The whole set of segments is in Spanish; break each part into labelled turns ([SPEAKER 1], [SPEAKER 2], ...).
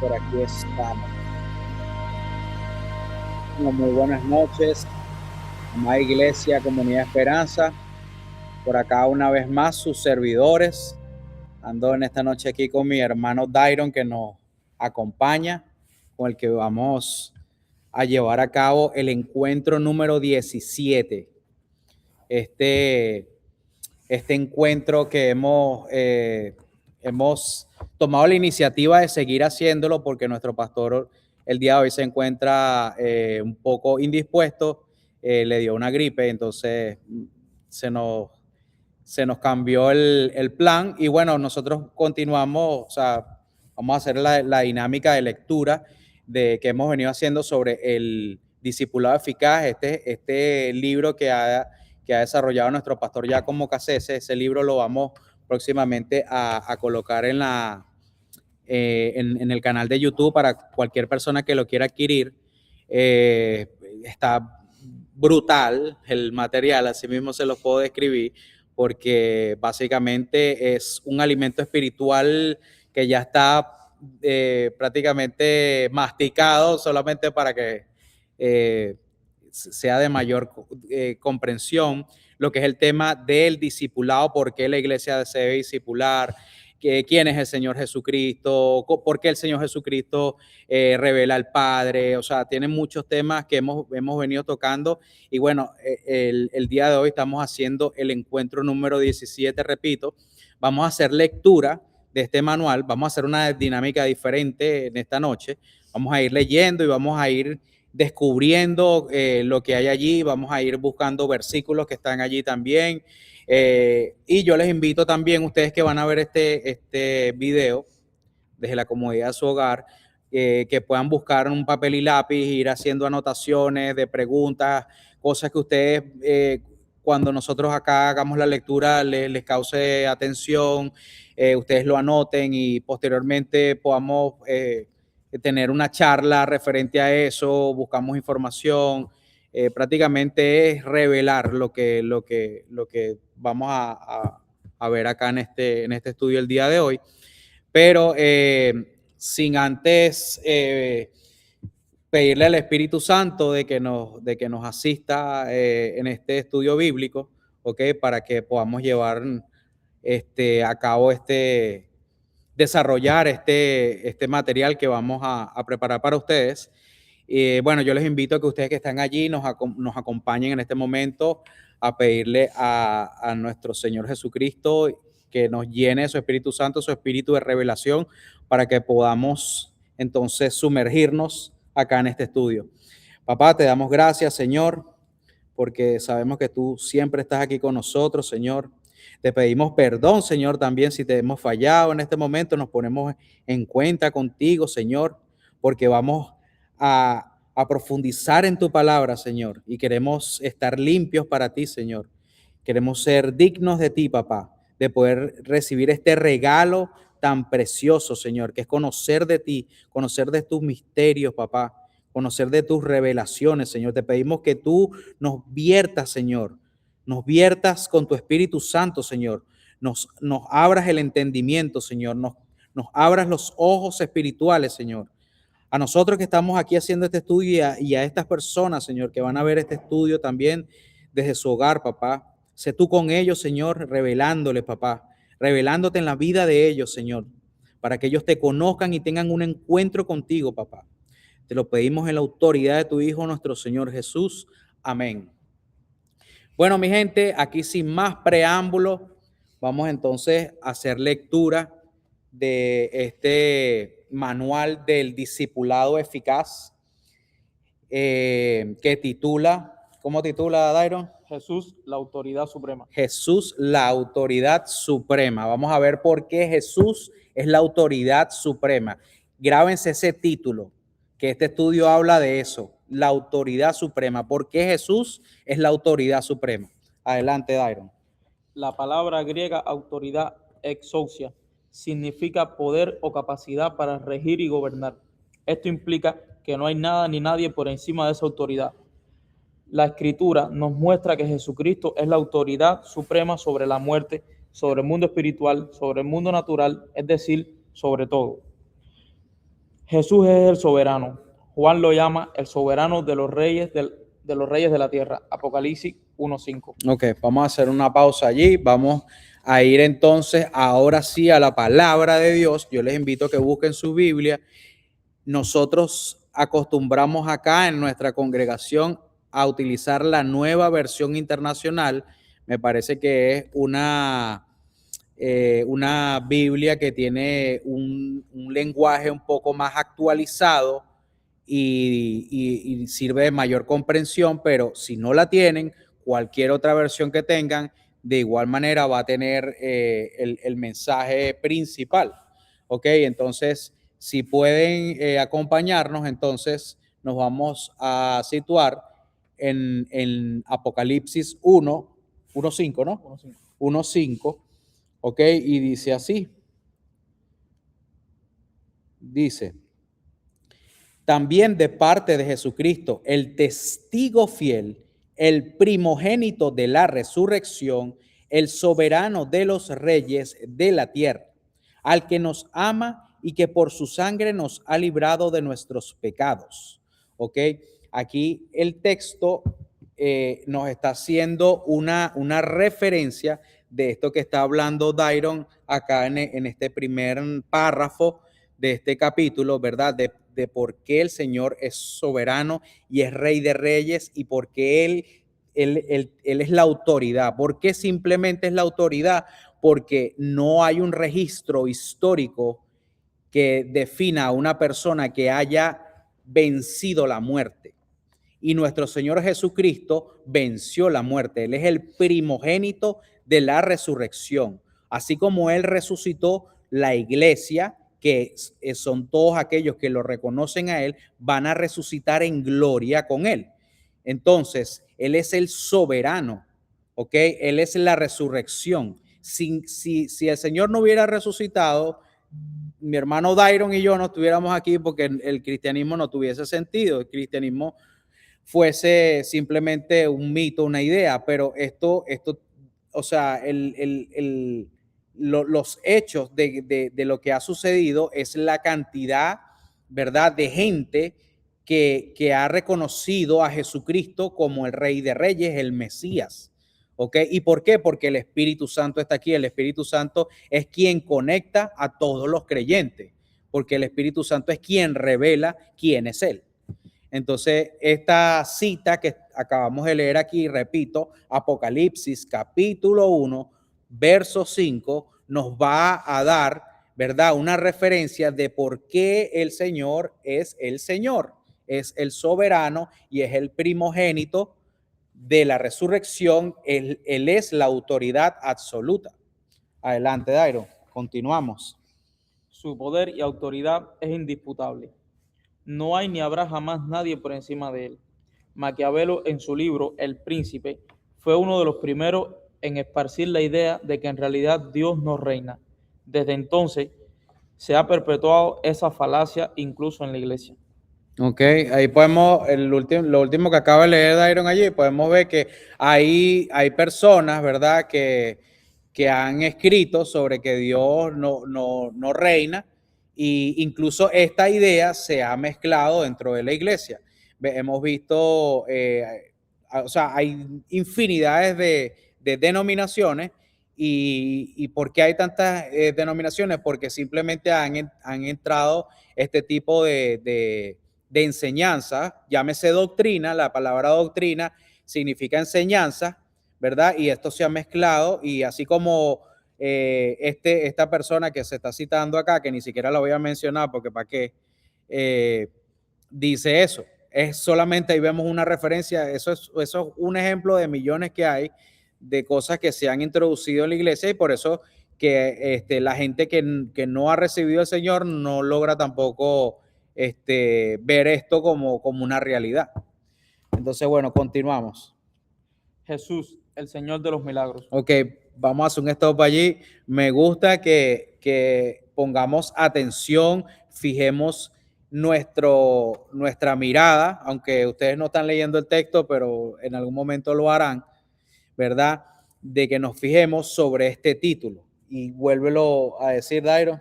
[SPEAKER 1] por aquí estamos. Bueno, muy buenas noches, amada Iglesia, Comunidad Esperanza. Por acá una vez más sus servidores. Ando en esta noche aquí con mi hermano Dairon, que nos acompaña, con el que vamos a llevar a cabo el encuentro número 17. Este encuentro que hemos tomado la iniciativa de seguir haciéndolo porque nuestro pastor el día de hoy se encuentra un poco indispuesto, le dio una gripe, entonces se nos, se nos cambió el plan y bueno, nosotros continuamos, o sea, vamos a hacer la dinámica de lectura que hemos venido haciendo sobre el discipulado eficaz, este libro que ha desarrollado nuestro pastor Giacomo Cassese. Ese libro lo vamos próximamente a colocar en el canal de YouTube para cualquier persona que lo quiera adquirir. Está brutal el material, así mismo se los puedo describir, porque básicamente es un alimento espiritual que ya está prácticamente masticado solamente para que sea de mayor comprensión lo que es el tema del discipulado, por qué la iglesia se debe discipular, quién es el Señor Jesucristo, por qué el Señor Jesucristo revela al Padre. O sea, tiene muchos temas que hemos venido tocando y bueno, el día de hoy estamos haciendo el encuentro número 17, repito. Vamos a hacer lectura de este manual, vamos a hacer una dinámica diferente en esta noche, vamos a ir leyendo y vamos a ir descubriendo lo que hay allí, vamos a ir buscando versículos que están allí también. Y yo les invito también, ustedes que van a ver este video desde la comodidad de su hogar, que puedan buscar un papel y lápiz, ir haciendo anotaciones de preguntas, cosas que ustedes, cuando nosotros acá hagamos la lectura, les cause atención, ustedes lo anoten y posteriormente podamos tener una charla referente a eso, buscamos información. Prácticamente es revelar lo que vamos a ver acá en este estudio el día de hoy, pero sin antes pedirle al Espíritu Santo de que nos asista en este estudio bíblico, ¿ok? Para que podamos llevar a cabo desarrollar este material que vamos a preparar para ustedes. Bueno, yo les invito a que ustedes que están allí nos acompañen en este momento a pedirle a nuestro Señor Jesucristo que nos llene de su Espíritu Santo, su Espíritu de revelación, para que podamos entonces sumergirnos acá en este estudio. Papá, te damos gracias, Señor, porque sabemos que tú siempre estás aquí con nosotros, Señor. Te pedimos perdón, Señor, también si te hemos fallado en este momento. Nos ponemos en cuenta contigo, Señor, porque vamos a profundizar en tu palabra, Señor, y queremos estar limpios para ti, Señor. Queremos ser dignos de ti, papá, de poder recibir este regalo tan precioso, Señor, que es conocer de ti, conocer de tus misterios, papá, conocer de tus revelaciones, Señor. Te pedimos que tú nos viertas, Señor, nos viertas con tu Espíritu Santo, Señor. Nos abras el entendimiento, Señor. Nos abras los ojos espirituales, Señor. A nosotros que estamos aquí haciendo este estudio y a estas personas, Señor, que van a ver este estudio también desde su hogar, papá. Sé tú con ellos, Señor, revelándoles, papá, revelándote en la vida de ellos, Señor, para que ellos te conozcan y tengan un encuentro contigo, papá. Te lo pedimos en la autoridad de tu Hijo, nuestro Señor Jesús. Amén. Bueno, mi gente, aquí sin más preámbulos, vamos entonces a hacer lectura de este manual del discipulado eficaz que titula, ¿cómo titula, Dairon?
[SPEAKER 2] Jesús, la autoridad suprema.
[SPEAKER 1] Jesús, la autoridad suprema. Vamos a ver por qué Jesús es la autoridad suprema. Grábense ese título, que este estudio habla de eso, la autoridad suprema. ¿Por qué Jesús es la autoridad suprema? Adelante, Dairon.
[SPEAKER 2] La palabra griega autoridad, exousia, significa poder o capacidad para regir y gobernar. Esto implica que no hay nada ni nadie por encima de esa autoridad. La Escritura nos muestra que Jesucristo es la autoridad suprema sobre la muerte, sobre el mundo espiritual, sobre el mundo natural, es decir, sobre todo. Jesús es el soberano. Juan lo llama el soberano de los reyes de los reyes de la tierra. Apocalipsis 1:5.
[SPEAKER 1] Ok, vamos a hacer una pausa allí. Vamos a ir entonces ahora sí a la palabra de Dios. Yo les invito a que busquen su Biblia. Nosotros acostumbramos acá en nuestra congregación a utilizar la nueva versión internacional. Me parece que es una Biblia que tiene un lenguaje un poco más actualizado y sirve de mayor comprensión, pero si no la tienen, cualquier otra versión que tengan, de igual manera va a tener el mensaje principal. Ok, entonces, si pueden acompañarnos, entonces nos vamos a situar en Apocalipsis 1:5, ¿no?
[SPEAKER 2] 1:5.
[SPEAKER 1] 1:5. Ok, y dice así, dice, también de parte de Jesucristo, el testigo fiel, el primogénito de la resurrección, el soberano de los reyes de la tierra, al que nos ama y que por su sangre nos ha librado de nuestros pecados. Ok, aquí el texto nos está haciendo una referencia de esto que está hablando Dairon acá en este primer párrafo de este capítulo, ¿verdad? De por qué el Señor es soberano y es Rey de Reyes y por qué Él es la autoridad. ¿Por qué simplemente es la autoridad? Porque no hay un registro histórico que defina a una persona que haya vencido la muerte. Y nuestro Señor Jesucristo venció la muerte. Él es el primogénito de la resurrección. Así como Él resucitó, la iglesia, que son todos aquellos que lo reconocen a Él, van a resucitar en gloria con Él. Entonces, Él es el soberano, ¿ok? Él es la resurrección. Si el Señor no hubiera resucitado, mi hermano Dairon y yo no estuviéramos aquí porque el cristianismo no tuviese sentido. El cristianismo fuese simplemente un mito, una idea, pero esto o sea, los hechos de lo que ha sucedido es la cantidad, ¿verdad?, de gente que ha reconocido a Jesucristo como el Rey de Reyes, el Mesías. ¿Ok? ¿Y por qué? Porque el Espíritu Santo está aquí. El Espíritu Santo es quien conecta a todos los creyentes, porque el Espíritu Santo es quien revela quién es Él. Entonces, esta cita que acabamos de leer aquí, repito, Apocalipsis capítulo 1, verso 5, nos va a dar, ¿verdad?, una referencia de por qué el Señor, es el soberano y es el primogénito de la resurrección. Él es la autoridad absoluta. Adelante, Dairo, continuamos.
[SPEAKER 2] Su poder y autoridad es indisputable. No hay ni habrá jamás nadie por encima de él. Maquiavelo, en su libro El Príncipe, fue uno de los primeros en esparcir la idea de que en realidad Dios no reina. Desde entonces se ha perpetuado esa falacia incluso en la iglesia.
[SPEAKER 1] Ok, ahí podemos, lo último que acaba de leer Dairon allí, podemos ver que hay personas, ¿verdad?, que han escrito sobre que Dios no reina, y incluso esta idea se ha mezclado dentro de la iglesia. Hemos visto, o sea, hay infinidades de denominaciones. ¿Y por qué hay tantas denominaciones? Porque simplemente han entrado este tipo de enseñanza, llámese doctrina. La palabra doctrina significa enseñanza, ¿verdad? Y esto se ha mezclado, y así como esta persona que se está citando acá, que ni siquiera la voy a mencionar porque para qué, dice eso. Es solamente ahí vemos una referencia. Eso es un ejemplo de millones que hay de cosas que se han introducido en la iglesia, y por eso que la gente que no ha recibido al Señor no logra tampoco ver esto como una realidad. Entonces, bueno, continuamos.
[SPEAKER 2] Jesús, el Señor de los milagros.
[SPEAKER 1] Ok, vamos a hacer un stop allí. Me gusta que pongamos atención, fijemos nuestra mirada, aunque ustedes no están leyendo el texto, pero en algún momento lo harán, ¿verdad? De que nos fijemos sobre este título. Y vuélvelo a decir, Dairo.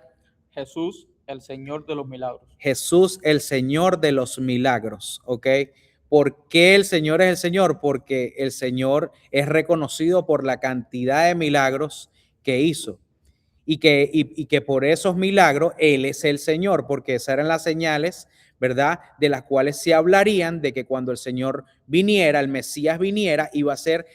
[SPEAKER 2] Jesús, el Señor de los milagros.
[SPEAKER 1] Jesús, el Señor de los milagros, ¿ok? ¿Por qué el Señor es el Señor? Porque el Señor es reconocido por la cantidad de milagros que hizo y que por esos milagros Él es el Señor, porque esas eran las señales, ¿verdad? De las cuales se hablarían de que cuando el Señor viniera, el Mesías viniera, iba a ser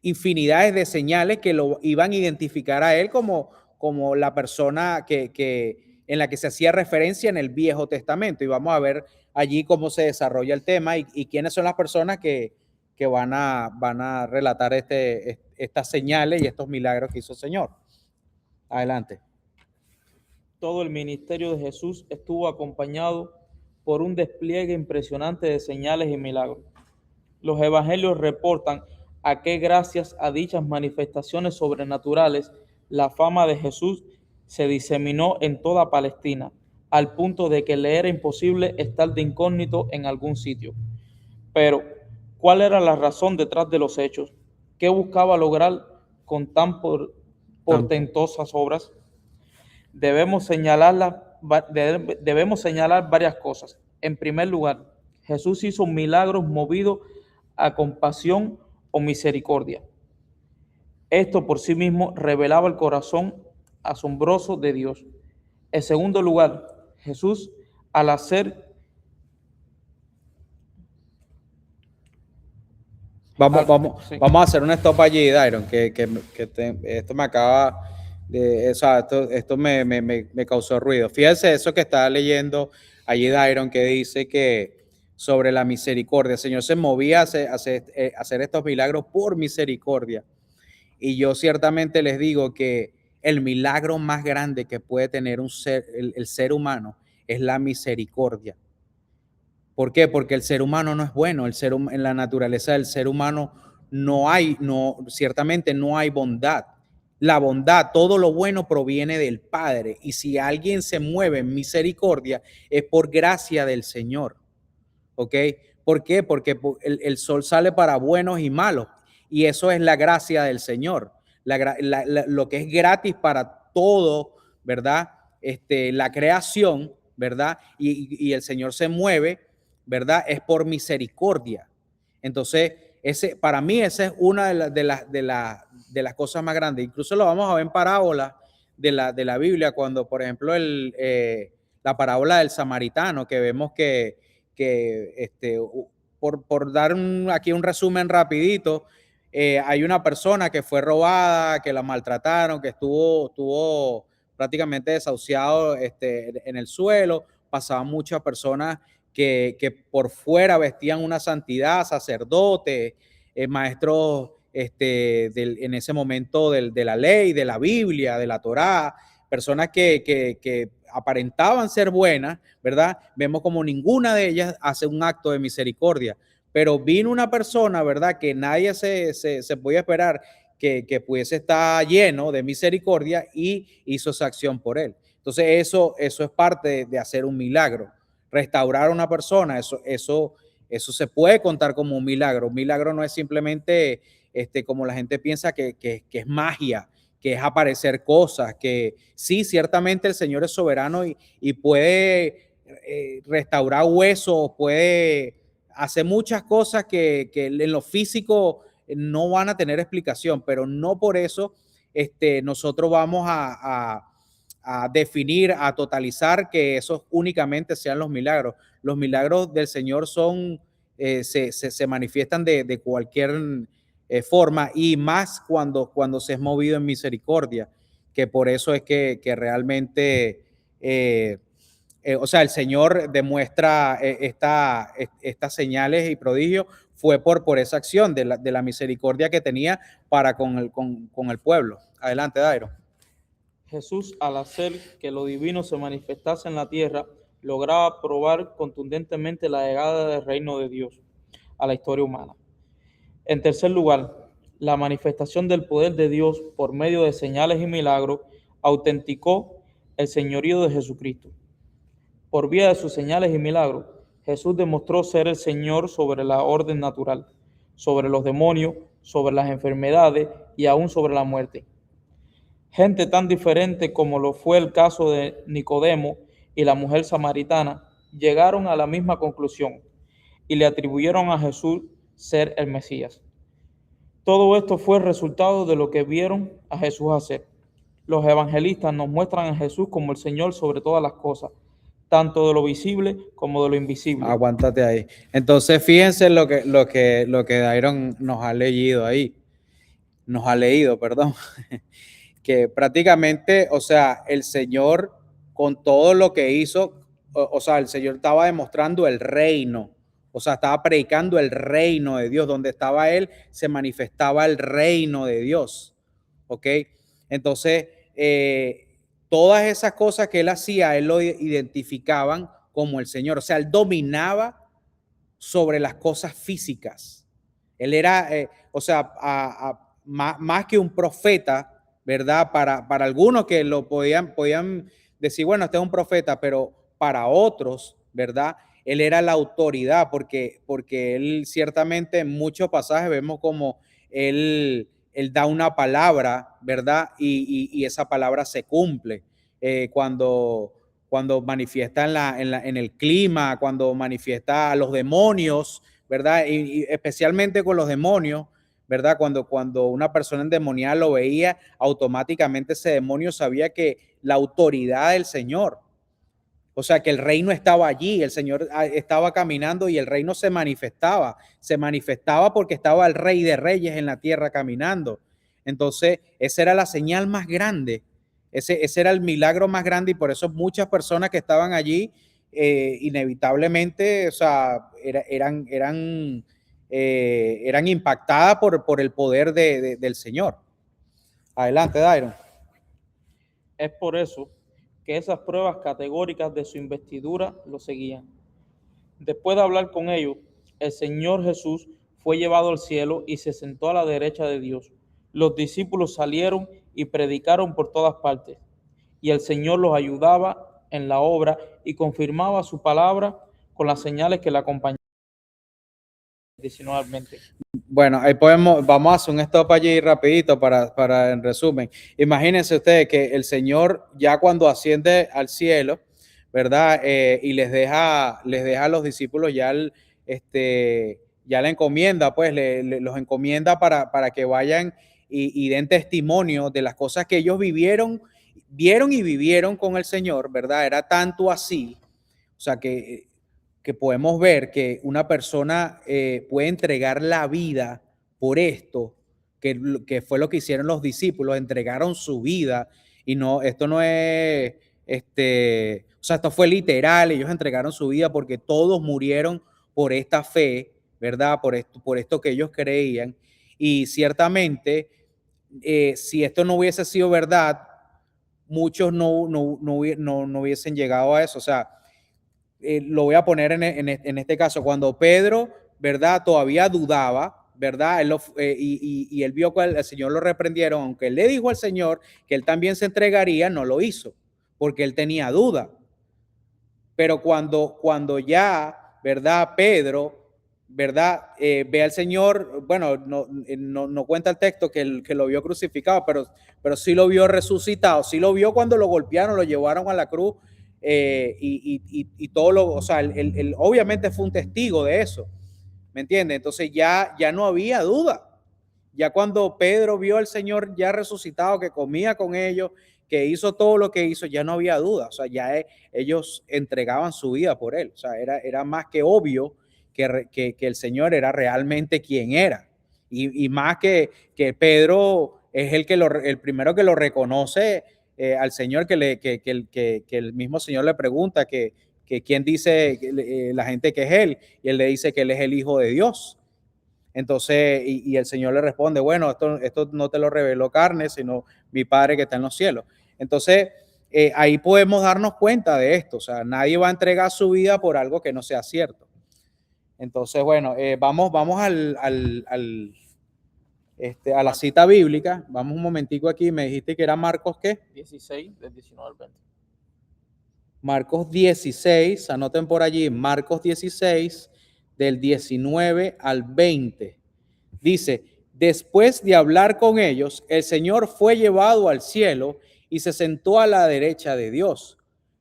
[SPEAKER 1] infinidades de señales que lo iban a identificar a Él como la persona en la que se hacía referencia en el Viejo Testamento. Y vamos a ver allí cómo se desarrolla el tema y quiénes son las personas que van a relatar estas señales y estos milagros que hizo el Señor. Adelante.
[SPEAKER 2] Todo el ministerio de Jesús estuvo acompañado por un despliegue impresionante de señales y milagros. Los evangelios reportan a que gracias a dichas manifestaciones sobrenaturales, la fama de Jesús se diseminó en toda Palestina, al punto de que le era imposible estar de incógnito en algún sitio. Pero, ¿cuál era la razón detrás de los hechos? ¿Qué buscaba lograr con tan portentosas obras? Debemos señalar varias cosas. En primer lugar, Jesús hizo milagros movidos a compasión o misericordia. Esto por sí mismo revelaba el corazón asombroso de Dios. En segundo lugar, Jesús, al hacer...
[SPEAKER 1] Vamos a hacer un stop allí, Dairon, esto me acaba de, o sea, esto me causó ruido. Fíjense eso que está leyendo allí, Dairon, que dice que sobre la misericordia, el Señor se movía a hacer estos milagros por misericordia. Y yo ciertamente les digo que el milagro más grande que puede tener el ser humano es la misericordia. ¿Por qué? Porque el ser humano no es bueno, en la naturaleza del ser humano ciertamente no hay bondad. La bondad, todo lo bueno proviene del Padre, y si alguien se mueve en misericordia es por gracia del Señor. ¿Ok? ¿Por qué? Porque el sol sale para buenos y malos, y eso es la gracia del Señor, lo que es gratis para todo, ¿verdad? La creación, ¿verdad? Y el Señor se mueve, ¿verdad? Es por misericordia. Entonces, para mí esa es una de las cosas más grandes. Incluso lo vamos a ver en parábolas de la Biblia, cuando, por ejemplo, la parábola del samaritano, que vemos por dar aquí un resumen rapidito, hay una persona que fue robada, que la maltrataron, que estuvo prácticamente desahuciado en el suelo. Pasaban muchas personas que por fuera vestían una santidad, sacerdotes, maestros en ese momento de la ley, de la Biblia, de la Torá, personas que aparentaban ser buenas, ¿verdad? Vemos como ninguna de ellas hace un acto de misericordia, pero vino una persona, ¿verdad? Que nadie se podía esperar que pudiese estar lleno de misericordia, y hizo esa acción por él. Entonces eso es parte de hacer un milagro. Restaurar a una persona, eso se puede contar como un milagro. Un milagro no es simplemente como la gente piensa que es magia, que es aparecer cosas, que sí, ciertamente el Señor es soberano y puede restaurar huesos, puede hacer muchas cosas que en lo físico no van a tener explicación, pero no por eso nosotros vamos a definir, a totalizar que esos únicamente sean los milagros. Los milagros del Señor se manifiestan de cualquier forma, y más cuando se es movido en misericordia, que por eso es que realmente, o sea, el Señor demuestra estas señales y prodigios, fue por esa acción de la misericordia que tenía para con el pueblo. Adelante, Dairo.
[SPEAKER 2] Jesús, al hacer que lo divino se manifestase en la tierra, lograba probar contundentemente la llegada del reino de Dios a la historia humana. En tercer lugar, la manifestación del poder de Dios por medio de señales y milagros autenticó el señorío de Jesucristo. Por vía de sus señales y milagros, Jesús demostró ser el Señor sobre la orden natural, sobre los demonios, sobre las enfermedades y aún sobre la muerte. Gente tan diferente como lo fue el caso de Nicodemo y la mujer samaritana, llegaron a la misma conclusión y le atribuyeron a Jesús ser el Mesías. Todo esto fue el resultado de lo que vieron a Jesús hacer. Los evangelistas nos muestran a Jesús como el Señor sobre todas las cosas, tanto de lo visible como de lo invisible.
[SPEAKER 1] Aguántate ahí. Entonces, fíjense lo que Dairon nos ha leído ahí. Nos ha leído, perdón. Que prácticamente, o sea, el Señor con todo lo que hizo, o sea, el Señor estaba demostrando el reino, o sea, estaba predicando el reino de Dios, donde estaba Él, se manifestaba el reino de Dios, ¿ok? Entonces, todas esas cosas que Él hacía, Él lo identificaban como el Señor, o sea, Él dominaba sobre las cosas físicas. Él era, o sea, más que un profeta, ¿verdad? Para algunos que lo podían decir, bueno, este es un profeta, pero para otros, ¿verdad? Él era la autoridad, porque él ciertamente en muchos pasajes vemos como él da una palabra, ¿verdad? Y esa palabra se cumple. Cuando manifiesta en el clima, cuando manifiesta a los demonios, ¿verdad? Y especialmente con los demonios, ¿verdad? Cuando una persona endemoniada lo veía, automáticamente ese demonio sabía que la autoridad del Señor, o sea, que el reino estaba allí, el Señor estaba caminando y el reino se manifestaba porque estaba el Rey de Reyes en la tierra caminando. Entonces, esa era la señal más grande, ese era el milagro más grande y por eso muchas personas que estaban allí, inevitablemente, o sea, eran impactadas por el poder del Señor. Adelante, Dairon.
[SPEAKER 2] Es por eso que esas pruebas categóricas de su investidura lo seguían. Después de hablar con ellos, el Señor Jesús fue llevado al cielo y se sentó a la derecha de Dios. Los discípulos salieron y predicaron por todas partes, y el Señor los ayudaba en la obra y confirmaba su palabra con las señales que la acompañaban adicionalmente.
[SPEAKER 1] Bueno, ahí vamos a hacer un stop allí rapidito para en resumen. Imagínense ustedes que el Señor ya cuando asciende al cielo, ¿verdad? Y les deja a los discípulos ya la encomienda, pues los encomienda para que vayan y den testimonio de las cosas que ellos vieron y vivieron con el Señor, ¿verdad? Era tanto así, o sea que podemos ver que una persona puede entregar la vida por esto, que fue lo que hicieron los discípulos, entregaron su vida y esto no es, o sea, esto fue literal, ellos entregaron su vida porque todos murieron por esta fe, ¿verdad? Por esto que ellos creían y ciertamente, si esto no hubiese sido verdad, muchos no hubiesen llegado a eso, o sea, lo voy a poner en este caso, cuando Pedro, ¿verdad? Todavía dudaba, ¿verdad? Y él vio que el Señor lo reprendieron, aunque él le dijo al Señor que él también se entregaría, no lo hizo, porque él tenía duda. Pero cuando ya, ¿verdad? Pedro, ¿verdad? Ve al Señor, bueno, no cuenta el texto que lo vio crucificado, pero sí lo vio resucitado, sí lo vio cuando lo golpearon, lo llevaron a la cruz, y todo o sea, él obviamente fue un testigo de eso, ¿me entiendes? Entonces ya no había duda. Ya cuando Pedro vio al Señor ya resucitado, que comía con ellos, que hizo todo lo que hizo, ya no había duda. O sea, ya ellos entregaban su vida por él. O sea, era más que obvio que el Señor era realmente quien era. Y más que Pedro es el primero que lo reconoce al Señor, que el mismo Señor le pregunta que quién dice la gente que es él. Y él le dice que él es el Hijo de Dios. Entonces, y el Señor le responde, bueno, esto no te lo reveló carne, sino mi Padre que está en los cielos. Entonces, ahí podemos darnos cuenta de esto. O sea, nadie va a entregar su vida por algo que no sea cierto. Entonces, bueno, vamos a la cita bíblica. Vamos un momentico aquí. Me dijiste que era Marcos, ¿qué?
[SPEAKER 2] 16, del 19 al 20.
[SPEAKER 1] Marcos 16, anoten por allí, Marcos 16, del 19 al 20. Dice, Después de hablar con ellos, el Señor fue llevado al cielo y se sentó a la derecha de Dios.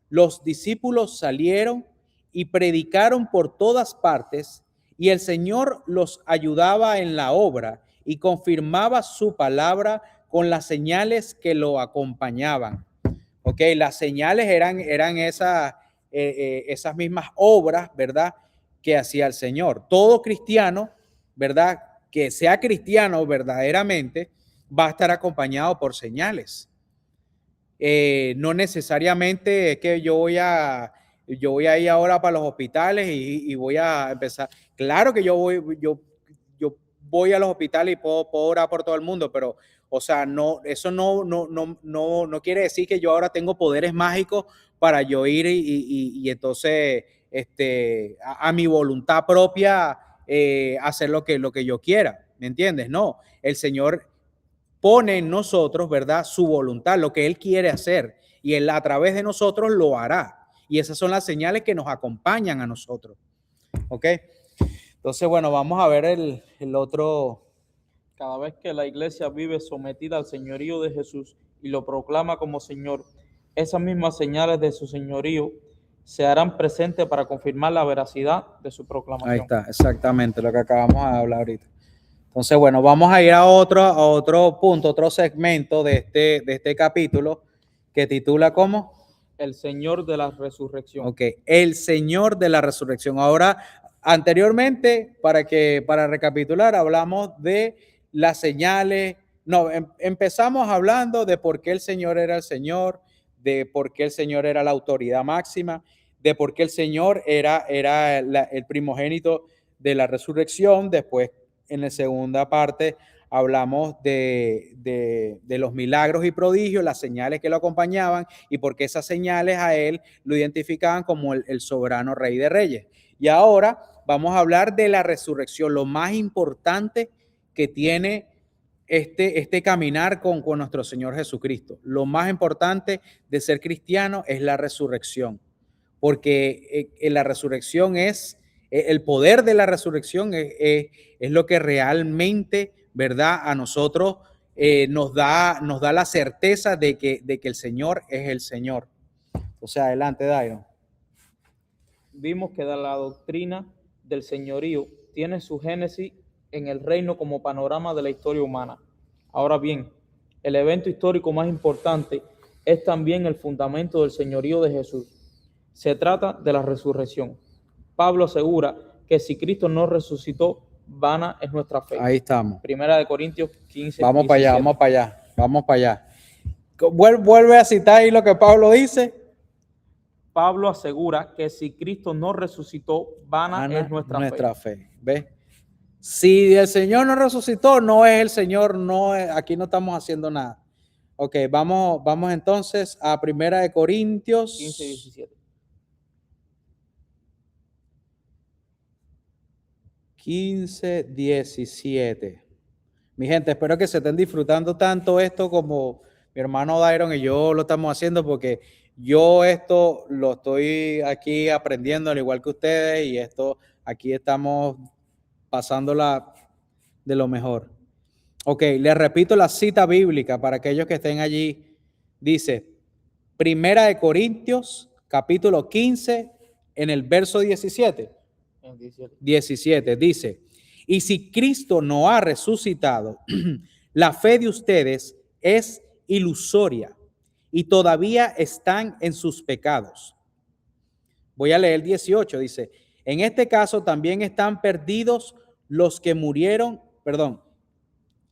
[SPEAKER 1] Los discípulos salieron y predicaron por todas partes, y el Señor los ayudaba en la obra y confirmaba su palabra con las señales que lo acompañaban. Ok, las señales eran esas mismas obras, ¿verdad?, que hacía el Señor. Todo cristiano, ¿verdad?, que sea cristiano verdaderamente, va a estar acompañado por señales. No necesariamente es que yo voy a ir ahora para los hospitales y voy a empezar. Claro que yo voy a los hospitales y puedo orar por todo el mundo, pero, o sea, no, eso no quiere decir que yo ahora tengo poderes mágicos para yo ir y entonces, a mi voluntad propia, hacer lo que yo quiera, ¿me entiendes? No, el Señor pone en nosotros, ¿verdad?, su voluntad, lo que Él quiere hacer, y Él a través de nosotros lo hará. Y esas son las señales que nos acompañan a nosotros. ¿Ok? Entonces, bueno, vamos a ver el otro.
[SPEAKER 2] Cada vez que la iglesia vive sometida al señorío de Jesús y lo proclama como Señor, esas mismas señales de su señorío se harán presentes para confirmar la veracidad de su
[SPEAKER 1] Ahí
[SPEAKER 2] proclamación.
[SPEAKER 1] está, exactamente lo que acabamos de hablar ahorita. Entonces, bueno, vamos a ir a otro punto, otro segmento de este capítulo que titula ¿cómo?
[SPEAKER 2] El Señor de la resurrección.
[SPEAKER 1] Ok, el Señor de la resurrección. Ahora, anteriormente, para recapitular, hablamos de las señales. No, empezamos hablando de por qué el Señor era el Señor, de por qué el Señor era la autoridad máxima, de por qué el Señor era el primogénito de la resurrección. Después, en la segunda parte, hablamos de los milagros y prodigios, las señales que lo acompañaban y por qué esas señales a él lo identificaban como el soberano rey de reyes. Y ahora vamos a hablar de la resurrección, lo más importante que tiene este caminar con nuestro Señor Jesucristo. Lo más importante de ser cristiano es la resurrección, porque la resurrección es, el poder de la resurrección es lo que realmente, ¿verdad?, a nosotros nos da la certeza de que el Señor es el Señor. O sea, adelante, Dairon.
[SPEAKER 2] Vimos que la doctrina del señorío tiene su génesis en el reino como panorama de la historia humana. Ahora bien, el evento histórico más importante es también el fundamento del señorío de Jesús. Se trata de la resurrección. Pablo asegura que si Cristo no resucitó, vana es nuestra fe.
[SPEAKER 1] Ahí estamos.
[SPEAKER 2] Primera de Corintios 15.
[SPEAKER 1] Vamos para allá, vamos para allá. Vuelve a citar ahí lo que Pablo dice.
[SPEAKER 2] Pablo asegura que si Cristo no resucitó, vana es nuestra
[SPEAKER 1] fe. ¿Ves? Si el Señor no resucitó, no es el Señor, aquí no estamos haciendo nada. Ok, vamos entonces a Primera de Corintios
[SPEAKER 2] 15 y 17.
[SPEAKER 1] 15, 17. Mi gente, espero que se estén disfrutando tanto esto como mi hermano Dairon y yo lo estamos haciendo, porque yo esto lo estoy aquí aprendiendo al igual que ustedes, y esto aquí estamos pasándola de lo mejor. Ok, les repito la cita bíblica para aquellos que estén allí. Dice, Primera de Corintios, capítulo 15, en el verso 17. 17 dice, y si Cristo no ha resucitado, la fe de ustedes es ilusoria y todavía están en sus pecados. Voy a leer 18, dice, en este caso también están perdidos los que murieron,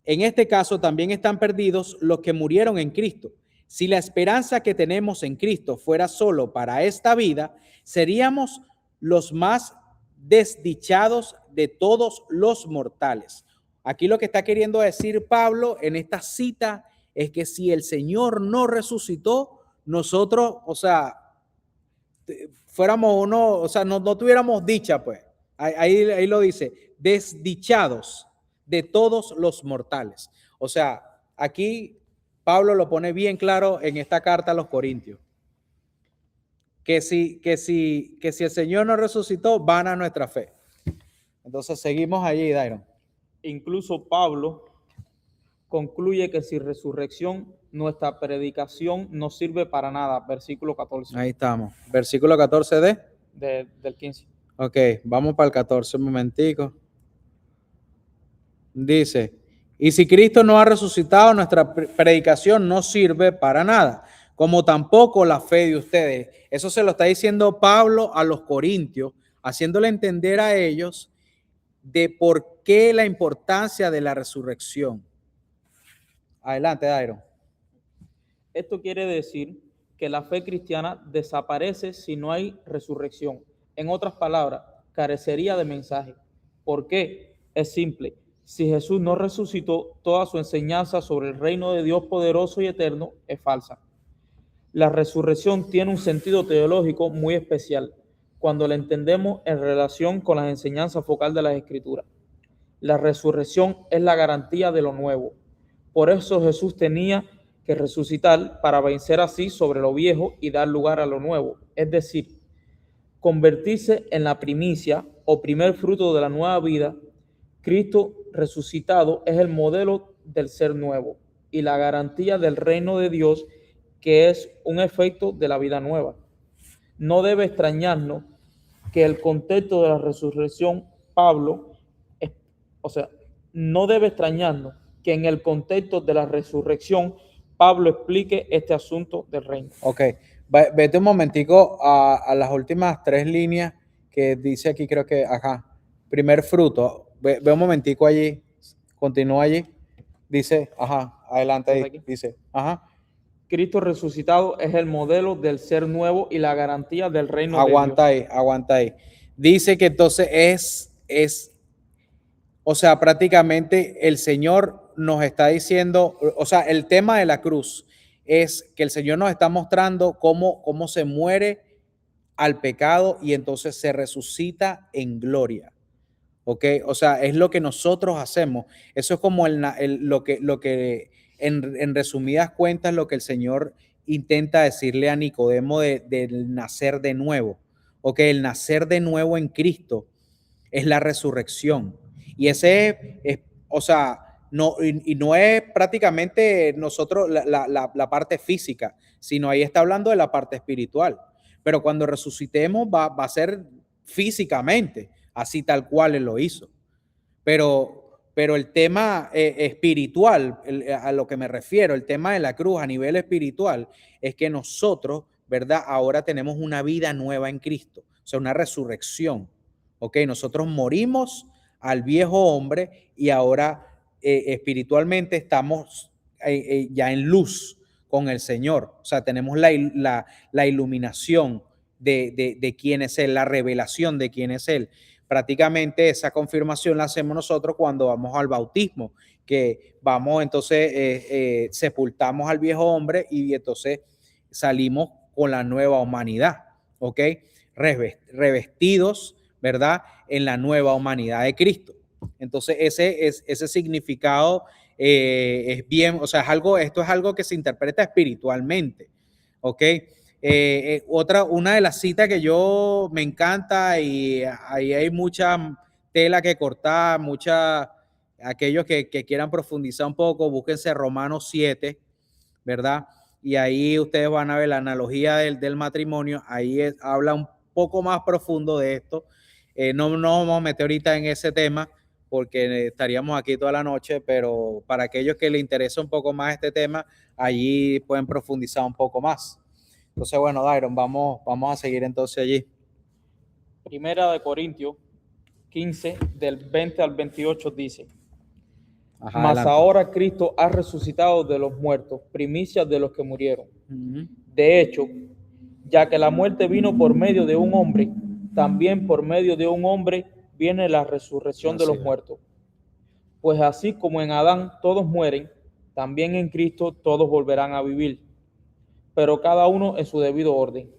[SPEAKER 1] en este caso también están perdidos los que murieron en Cristo. Si la esperanza que tenemos en Cristo fuera solo para esta vida, seríamos los más desdichados de todos los mortales. Aquí lo que está queriendo decir Pablo en esta cita es que si el Señor no resucitó, nosotros, o sea, fuéramos uno, o sea, no tuviéramos dicha, pues. Ahí lo dice, desdichados de todos los mortales. O sea, aquí Pablo lo pone bien claro en esta carta a los Corintios. Que si el Señor no resucitó, vana nuestra fe. Entonces seguimos allí, Dairon.
[SPEAKER 2] Incluso Pablo concluye que sin resurrección nuestra predicación no sirve para nada. Versículo 14
[SPEAKER 1] Ahí estamos. Versículo 14
[SPEAKER 2] del 15.
[SPEAKER 1] Ok, vamos para el 14 un momentico. Dice, y si Cristo no ha resucitado, nuestra predicación no sirve para nada, como tampoco la fe de ustedes. Eso se lo está diciendo Pablo a los corintios, haciéndole entender a ellos de por qué la importancia de la resurrección. Adelante, Dairo.
[SPEAKER 2] Esto quiere decir que la fe cristiana desaparece si no hay resurrección. En otras palabras, carecería de mensaje. ¿Por qué? Es simple. Si Jesús no resucitó, toda su enseñanza sobre el reino de Dios poderoso y eterno es falsa. La resurrección tiene un sentido teológico muy especial cuando la entendemos en relación con las enseñanzas focal de las Escrituras. La resurrección es la garantía de lo nuevo. Por eso Jesús tenía que resucitar para vencer así sobre lo viejo y dar lugar a lo nuevo. Es decir, convertirse en la primicia o primer fruto de la nueva vida. Cristo resucitado es el modelo del ser nuevo y la garantía del reino de Dios, que es un efecto de la vida nueva. No debe extrañarnos que el contexto de la resurrección, no debe extrañarnos que en el contexto de la resurrección, Pablo explique este asunto del reino.
[SPEAKER 1] Ok, vete un momentico a las últimas 3 líneas que dice aquí, creo que, primer fruto. Ve un momentico allí, continúa allí. Dice, adelante ahí, dice,
[SPEAKER 2] Cristo resucitado es el modelo del ser nuevo y la garantía del reino de Dios.
[SPEAKER 1] Aguanta ahí. Dice que entonces o sea, prácticamente el Señor nos está diciendo, o sea, el tema de la cruz es que el Señor nos está mostrando cómo se muere al pecado y entonces se resucita en gloria. ¿Ok? O sea, es lo que nosotros hacemos. Eso es como lo que en resumidas cuentas, lo que el Señor intenta decirle a Nicodemo del nacer de nuevo. ¿Ok? El nacer de nuevo en Cristo es la resurrección. Y ese es, o sea, no, y no es prácticamente nosotros la parte física, sino ahí está hablando de la parte espiritual. Pero cuando resucitemos va a ser físicamente, así tal cual Él lo hizo. Pero el tema espiritual, a lo que me refiero, el tema de la cruz a nivel espiritual, es que nosotros, ¿verdad? Ahora tenemos una vida nueva en Cristo, o sea, una resurrección. ¿Ok? Nosotros morimos al viejo hombre y ahora espiritualmente estamos ya en luz con el Señor. O sea, tenemos la iluminación de quién es Él, la revelación de quién es Él. Prácticamente esa confirmación la hacemos nosotros cuando vamos al bautismo, que vamos entonces, sepultamos al viejo hombre y entonces salimos con la nueva humanidad, ¿ok? Revestidos, ¿verdad? En la nueva humanidad de Cristo. Entonces ese significado es bien, o sea, esto es algo que se interpreta espiritualmente, ¿ok? Una de las citas que yo me encanta y ahí hay mucha tela que cortar, aquellos que quieran profundizar un poco, búsquense Romanos 7, ¿verdad? Y ahí ustedes van a ver la analogía del matrimonio, ahí habla un poco más profundo de esto. No nos vamos a meter ahorita en ese tema porque estaríamos aquí toda la noche, pero para aquellos que les interesa un poco más este tema, allí pueden profundizar un poco más. Entonces, bueno, Dairon, vamos a seguir entonces allí.
[SPEAKER 2] Primera de Corintios 15, del 20 al 28 dice: Mas adelante. Ahora Cristo ha resucitado de los muertos, primicias de los que murieron. De hecho, ya que la muerte vino por medio de un hombre, también por medio de un hombre viene la resurrección de los muertos. Pues así como en Adán todos mueren, también en Cristo todos volverán a vivir, pero cada uno en su debido orden.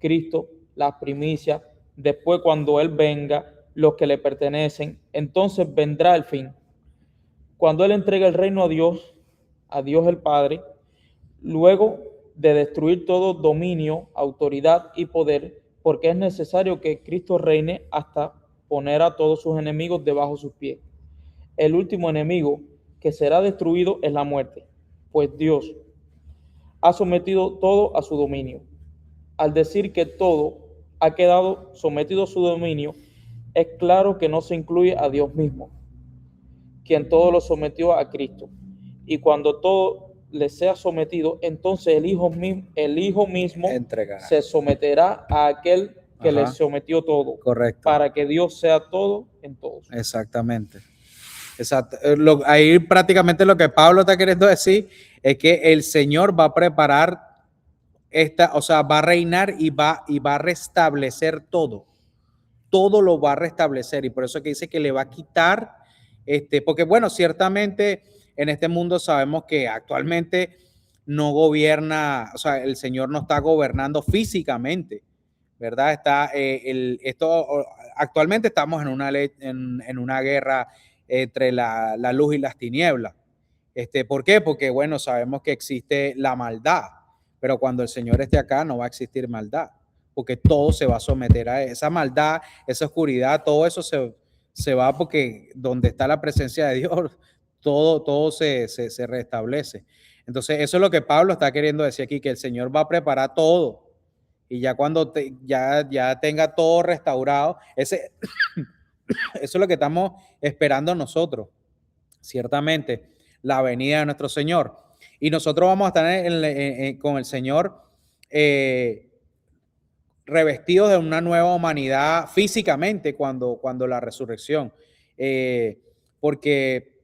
[SPEAKER 2] Cristo, las primicias, después cuando Él venga, los que le pertenecen, entonces vendrá el fin. Cuando Él entrega el reino a Dios el Padre, luego de destruir todo dominio, autoridad y poder, porque es necesario que Cristo reine hasta poner a todos sus enemigos debajo de sus pies. El último enemigo que será destruido es la muerte, pues Dios ha sometido todo a su dominio. Al decir que todo ha quedado sometido a su dominio, es claro que no se incluye a Dios mismo, quien todo lo sometió a Cristo. Y cuando todo le sea sometido, entonces el Hijo mismo
[SPEAKER 1] Entregará.
[SPEAKER 2] se someterá a aquel que le
[SPEAKER 1] Ajá.
[SPEAKER 2] sometió todo,
[SPEAKER 1] Correcto.
[SPEAKER 2] para que Dios sea todo en todos.
[SPEAKER 1] Exactamente. Exacto. Ahí prácticamente lo que Pablo está queriendo decir es que el Señor va a preparar o sea, va a reinar y va a restablecer todo. Todo lo va a restablecer, y por eso que dice que le va a quitar, porque bueno, ciertamente en este mundo sabemos que actualmente no gobierna, o sea, el Señor no está gobernando físicamente, ¿verdad? Actualmente estamos en una guerra entre la luz y las tinieblas. ¿Por qué? Porque, bueno, sabemos que existe la maldad, pero cuando el Señor esté acá no va a existir maldad, porque todo se va a someter a esa maldad, esa oscuridad, todo eso se va, porque donde está la presencia de Dios, todo se restablece. Entonces, eso es lo que Pablo está queriendo decir aquí, que el Señor va a preparar todo. Y ya cuando ya tenga todo restaurado, eso es lo que estamos esperando nosotros, ciertamente, la venida de nuestro Señor. Y nosotros vamos a estar con el Señor revestidos de una nueva humanidad físicamente cuando la resurrección. Porque,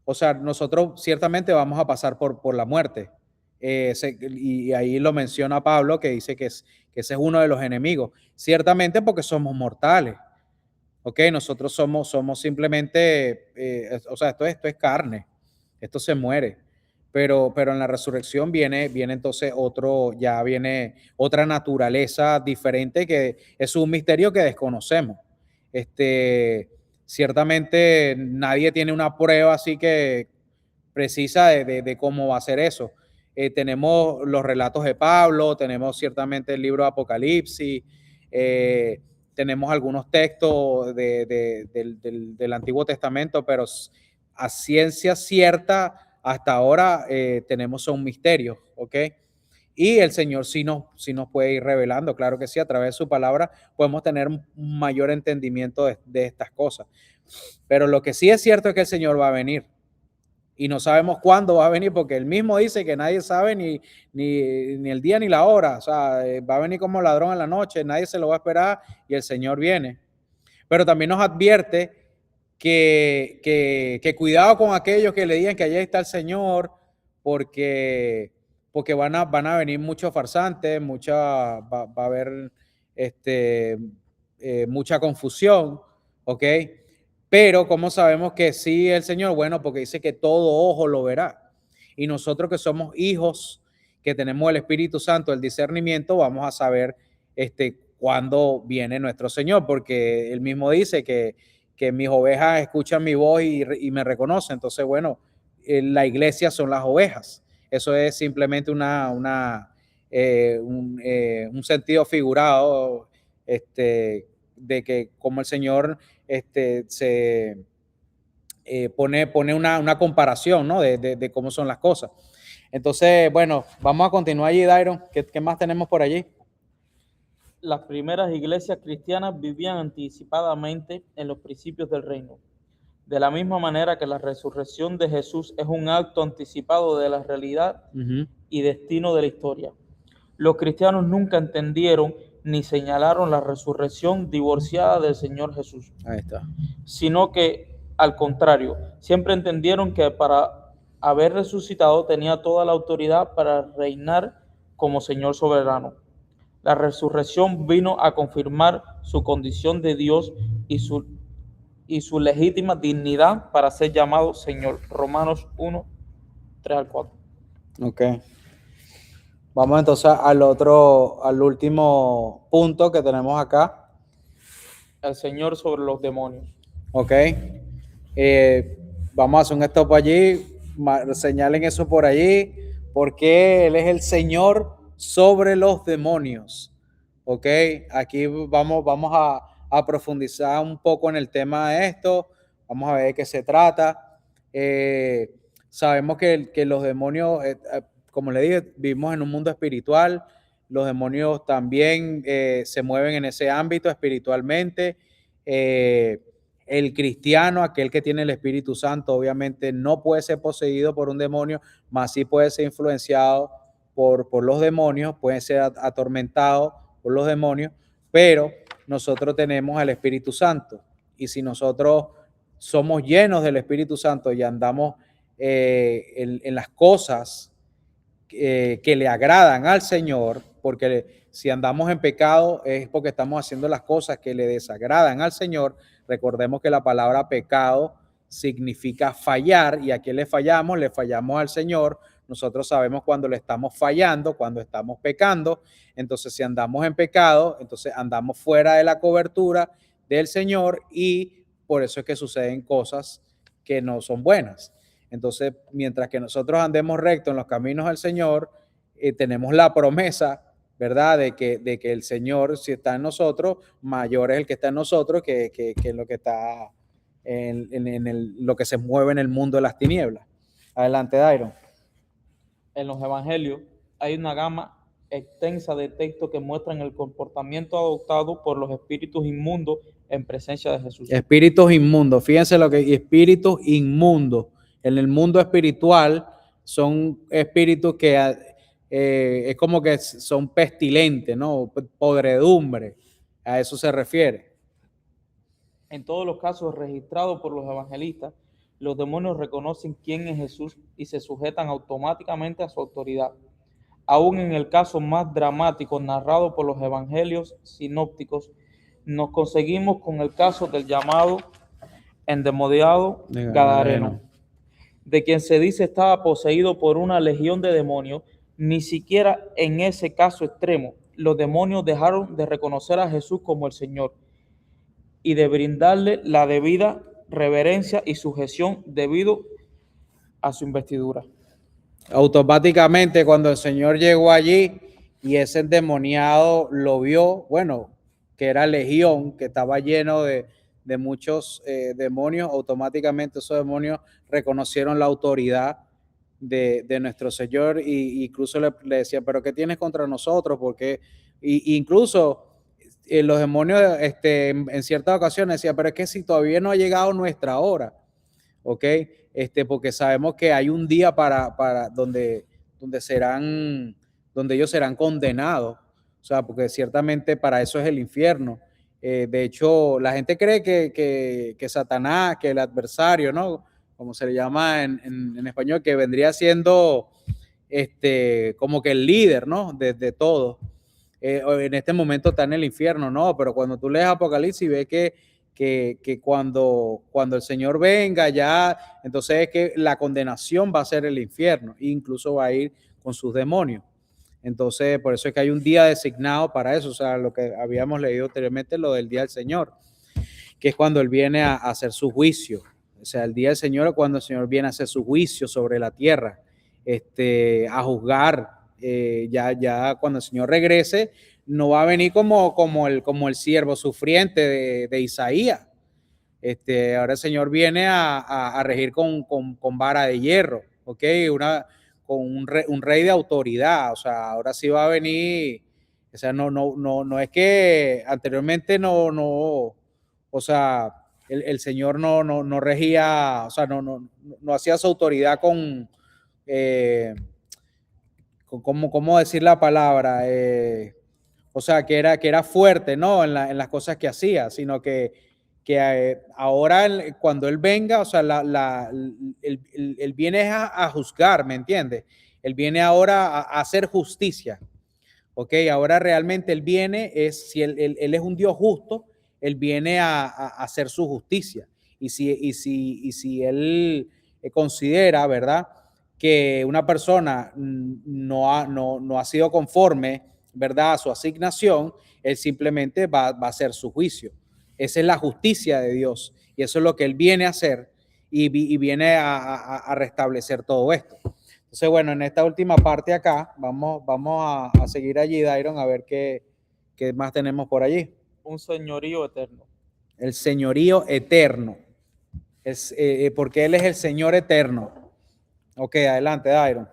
[SPEAKER 1] o sea, nosotros ciertamente vamos a pasar por la muerte. Y ahí lo menciona Pablo, que dice que ese es uno de los enemigos. Ciertamente porque somos mortales. ¿Ok? Nosotros somos simplemente, o sea, esto es carne, esto se muere, pero en la resurrección viene entonces viene otra naturaleza diferente, que es un misterio que desconocemos. Ciertamente nadie tiene una prueba así que precisa de cómo va a ser eso. Tenemos los relatos de Pablo, tenemos ciertamente el libro de Apocalipsis, tenemos algunos textos del Antiguo Testamento, pero a ciencia cierta hasta ahora tenemos un misterio, ¿ok? Y el Señor sí nos puede ir revelando, claro que sí, a través de su palabra podemos tener un mayor entendimiento de estas cosas. Pero lo que sí es cierto es que el Señor va a venir. Y no sabemos cuándo va a venir, porque él mismo dice que nadie sabe ni el día ni la hora. O sea, va a venir como ladrón en la noche, nadie se lo va a esperar y el Señor viene. Pero también nos advierte que cuidado con aquellos que le digan que allá está el Señor, porque van a venir muchos farsantes, va a haber mucha confusión, ¿ok? Pero ¿cómo sabemos que sí el Señor? Bueno, porque dice que todo ojo lo verá. Y nosotros que somos hijos, que tenemos el Espíritu Santo, el discernimiento, vamos a saber cuándo viene nuestro Señor, porque Él mismo dice que mis ovejas escuchan mi voz y me reconocen. Entonces, bueno, la iglesia son las ovejas. Eso es simplemente un sentido figurado de que como el Señor se pone una comparación, ¿no? de cómo son las cosas. Entonces, bueno, vamos a continuar allí, Dairon. ¿Qué más tenemos por allí?
[SPEAKER 2] Las primeras iglesias cristianas vivían anticipadamente en los principios del reino. De la misma manera que la resurrección de Jesús es un acto anticipado de la realidad y destino de la historia. Los cristianos nunca entendieron ni señalaron la resurrección divorciada del Señor Jesús.
[SPEAKER 1] Ahí está.
[SPEAKER 2] Sino que, al contrario, siempre entendieron que para haber resucitado tenía toda la autoridad para reinar como Señor soberano. La resurrección vino a confirmar su condición de Dios y su legítima dignidad para ser llamado Señor. Romanos 1, 3 al 4.
[SPEAKER 1] Ok. Vamos entonces al último punto que tenemos acá.
[SPEAKER 2] El Señor sobre los demonios.
[SPEAKER 1] Ok. Vamos a hacer un stop allí. Señalen eso por allí, porque Él es el Señor sobre los demonios. Ok. Aquí vamos a profundizar un poco en el tema de esto. Vamos a ver de qué se trata. Sabemos que los demonios, como le dije, vivimos en un mundo espiritual. Los demonios también se mueven en ese ámbito espiritualmente. El cristiano, aquel que tiene el Espíritu Santo, obviamente no puede ser poseído por un demonio, mas sí puede ser influenciado por los demonios, puede ser atormentado por los demonios, pero nosotros tenemos al Espíritu Santo. Y si nosotros somos llenos del Espíritu Santo y andamos en las cosas que le agradan al Señor, porque si andamos en pecado es porque estamos haciendo las cosas que le desagradan al Señor. Recordemos que la palabra pecado significa fallar, y a quién le fallamos al Señor. Nosotros sabemos cuando le estamos fallando, cuando estamos pecando. Entonces, si andamos en pecado, entonces andamos fuera de la cobertura del Señor, y por eso es que suceden cosas que no son buenas. Entonces, mientras que nosotros andemos recto en los caminos del Señor, tenemos la promesa, ¿verdad? De que el Señor, si está en nosotros, mayor es el que está en nosotros que lo que está lo que se mueve en el mundo de las tinieblas. Adelante, Dairon.
[SPEAKER 2] En los evangelios hay una gama extensa de textos que muestran el comportamiento adoptado por los espíritus inmundos en presencia de Jesús.
[SPEAKER 1] Espíritus inmundos, fíjense lo que espíritus inmundos. En el mundo espiritual son espíritus que es como que son pestilentes, ¿no? Podredumbre, a eso se refiere.
[SPEAKER 2] En todos los casos registrados por los evangelistas, los demonios reconocen quién es Jesús y se sujetan automáticamente a su autoridad. Aún en el caso más dramático narrado por los evangelios sinópticos, nos conseguimos con el caso del llamado endemoniado Gadareno, de quien se dice estaba poseído por una legión de demonios. Ni siquiera en ese caso extremo los demonios dejaron de reconocer a Jesús como el Señor y de brindarle la debida reverencia y sujeción debido a su investidura.
[SPEAKER 1] Automáticamente, cuando el Señor llegó allí y ese endemoniado lo vio, bueno, que era legión, que estaba lleno de muchos demonios, automáticamente esos demonios reconocieron la autoridad de nuestro Señor, y incluso le decía, pero ¿qué tienes contra nosotros? Porque incluso los demonios en ciertas ocasiones decían, pero es que si todavía no ha llegado nuestra hora, ¿ok? Porque sabemos que hay un día para donde ellos serán condenados, o sea, porque ciertamente para eso es el infierno. De hecho, la gente cree que Satanás, que el adversario, ¿no? Como se le llama en español, que vendría siendo como que el líder, ¿no? De todo. En este momento está en el infierno, ¿no? Pero cuando tú lees Apocalipsis ves que cuando el Señor venga ya, entonces es que la condenación va a ser el infierno, e incluso va a ir con sus demonios. Entonces, por eso es que hay un día designado para eso, o sea, lo que habíamos leído anteriormente, lo del día del Señor, que es cuando Él viene a hacer su juicio. O sea, el día del Señor es cuando el Señor viene a hacer su juicio sobre la tierra, a juzgar. Ya cuando el Señor regrese, no va a venir como el siervo sufriente de Isaías. Ahora el Señor viene a regir con vara de hierro, ¿ok? Con un rey de autoridad. O sea, ahora sí va a venir. O sea, no es que anteriormente o sea, el Señor no regía, o sea, no hacía su autoridad ¿cómo decir la palabra? O sea, que era fuerte, ¿no? En las cosas que hacía, sino que ahora cuando Él venga, o sea, él viene a juzgar, ¿me entiendes? Él viene ahora a hacer justicia, ¿ok? Ahora realmente Él viene, si él es un Dios justo, Él viene a hacer su justicia. Y si Él considera, ¿verdad?, que una persona no ha sido conforme, ¿verdad?, a su asignación, Él simplemente va a hacer su juicio. Esa es la justicia de Dios, y eso es lo que Él viene a hacer, y viene a restablecer todo esto. Entonces, bueno, en esta última parte acá, vamos a seguir allí, Dairon, a ver qué más tenemos por allí.
[SPEAKER 2] Un señorío eterno.
[SPEAKER 1] El señorío eterno. porque Él es el Señor eterno. Ok, adelante, Dairon.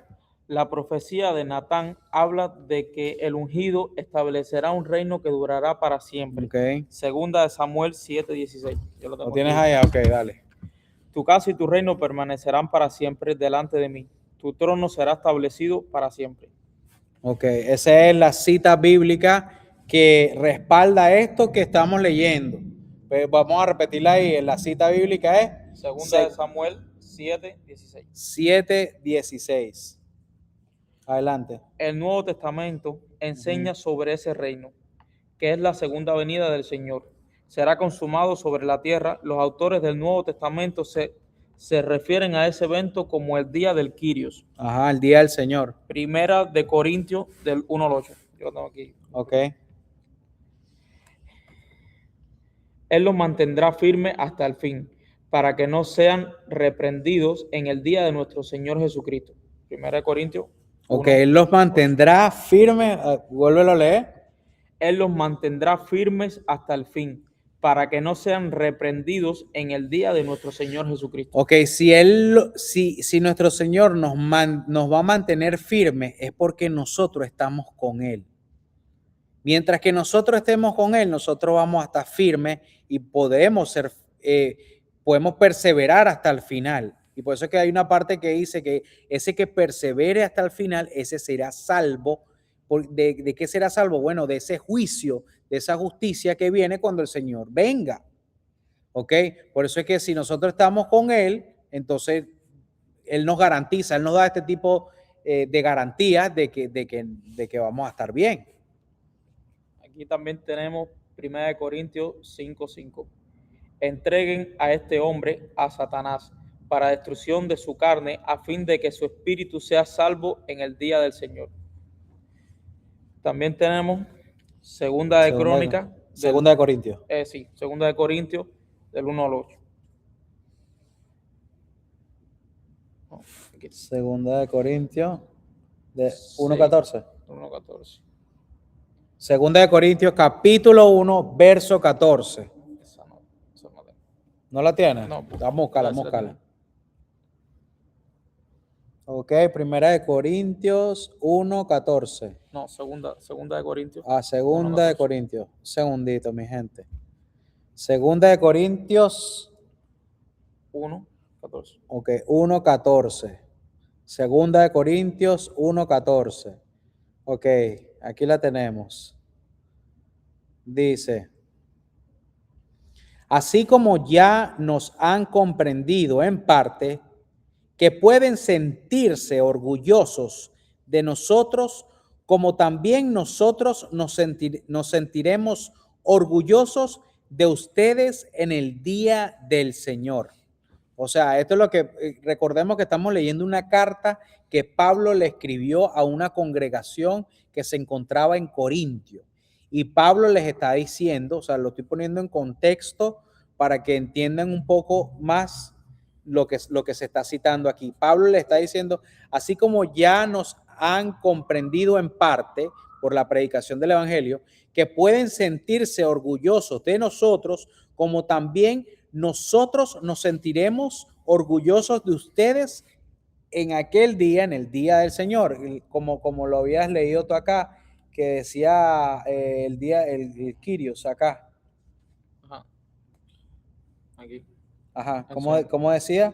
[SPEAKER 2] La profecía de Natán habla de que el ungido establecerá un reino que durará para siempre.
[SPEAKER 1] Ok.
[SPEAKER 2] Segunda de Samuel 7:16. Yo lo
[SPEAKER 1] ¿Lo
[SPEAKER 2] tengo
[SPEAKER 1] tienes
[SPEAKER 2] aquí.
[SPEAKER 1] ahí? Ok, dale.
[SPEAKER 2] Tu casa y tu reino permanecerán para siempre delante de mí. Tu trono será establecido para siempre.
[SPEAKER 1] Ok, esa es la cita bíblica que respalda esto que estamos leyendo. Pues vamos a repetirla ahí. La cita bíblica es
[SPEAKER 2] Segunda de Samuel 7:16.
[SPEAKER 1] 7:16. Adelante.
[SPEAKER 2] El Nuevo Testamento enseña sobre ese reino, que es la segunda venida del Señor. Será consumado sobre la tierra. Los autores del Nuevo Testamento se refieren a ese evento como el día del Kyrios.
[SPEAKER 1] Ajá, el día del Señor.
[SPEAKER 2] Primera de Corintios del 1 al 8. Yo lo tengo aquí.
[SPEAKER 1] Ok.
[SPEAKER 2] Él los mantendrá firmes hasta el fin, para que no sean reprendidos en el día de nuestro Señor Jesucristo. Primera de Corintios 1.
[SPEAKER 1] Ok, Él los mantendrá firmes. Vuélvelo a leer.
[SPEAKER 2] Él los mantendrá firmes hasta el fin, para que no sean reprendidos en el día de nuestro Señor Jesucristo.
[SPEAKER 1] Ok, si nuestro Señor nos va a mantener firmes, es porque nosotros estamos con Él. Mientras que nosotros estemos con Él, nosotros vamos a estar firmes y podemos perseverar hasta el final. Y por eso es que hay una parte que dice que ese que persevere hasta el final, ese será salvo. ¿De qué será salvo? Bueno, de ese juicio, de esa justicia que viene cuando el Señor venga. ¿Ok? Por eso es que si nosotros estamos con Él, entonces Él nos garantiza, Él nos da este tipo de garantías de que vamos a estar bien.
[SPEAKER 2] Aquí también tenemos 1 Corintios 5:5. Entreguen a este hombre a Satanás para destrucción de su carne, a fin de que su espíritu sea salvo en el día del Señor. También tenemos Segunda de Crónicas.
[SPEAKER 1] Segunda de Corintios.
[SPEAKER 2] Sí, Segunda de Corintios del 1 al 8.
[SPEAKER 1] Segunda de Corintios de 1:14.
[SPEAKER 2] 1:14.
[SPEAKER 1] Segunda de Corintios capítulo 1, verso 14.
[SPEAKER 2] Esa no tengo.
[SPEAKER 1] ¿No la tienes?
[SPEAKER 2] No,
[SPEAKER 1] Vamos a buscarla. Ok, Primera de Corintios 1:14.
[SPEAKER 2] No, segunda de Corintios.
[SPEAKER 1] Segunda de Corintios. Un segundito, mi gente. Segunda de Corintios
[SPEAKER 2] 1:14.
[SPEAKER 1] Ok, 1:14. Segunda de Corintios 1:14. Ok, aquí la tenemos. Dice, así como ya nos han comprendido en parte, que pueden sentirse orgullosos de nosotros, como también nosotros nos sentiremos orgullosos de ustedes en el día del Señor. O sea, esto es lo que, recordemos que estamos leyendo una carta que Pablo le escribió a una congregación que se encontraba en Corintio. Y Pablo les está diciendo, o sea, lo estoy poniendo en contexto para que entiendan un poco más lo que se está citando aquí. Pablo le está diciendo, así como ya nos han comprendido en parte por la predicación del evangelio, que pueden sentirse orgullosos de nosotros, como también nosotros nos sentiremos orgullosos de ustedes en aquel día, en el día del Señor, como lo habías leído tú acá, que decía el día, el Kyrios acá.
[SPEAKER 2] Ajá. Aquí.
[SPEAKER 1] Ajá, ¿cómo decía?